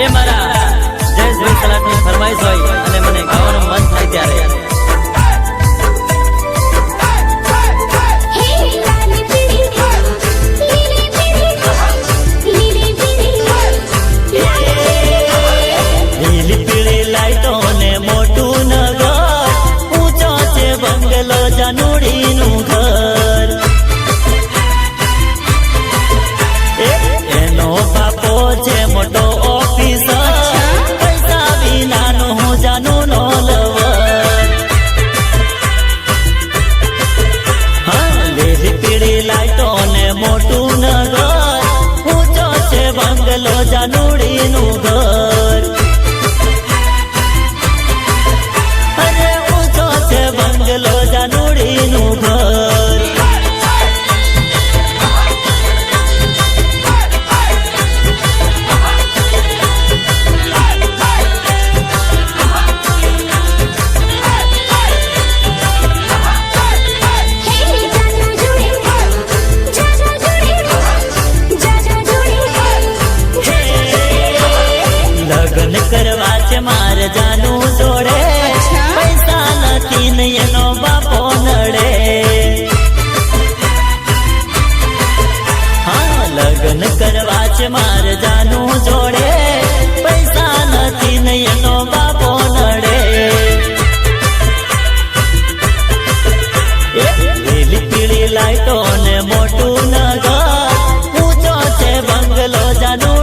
એ મારા જયેશભાઈ સલાટની ફરમાઈશ હોય અને મને ગાવાનું મન થાય ત્યારે લીલી પીળી લાઈટો ને મોટું નગર, ઊંચો છે બંગલો જાનુડીનું ઘર. એનો બાપો છે મોટો ઓફિસર, પૈસા વિનાનો હું જાનુનો લવર. હા, લીલી પીળી લાઈટો ને મોટું નગર, ઊંચો છે બંગલો જાનુડીનું ઘર. બંગલો જાનુડીનું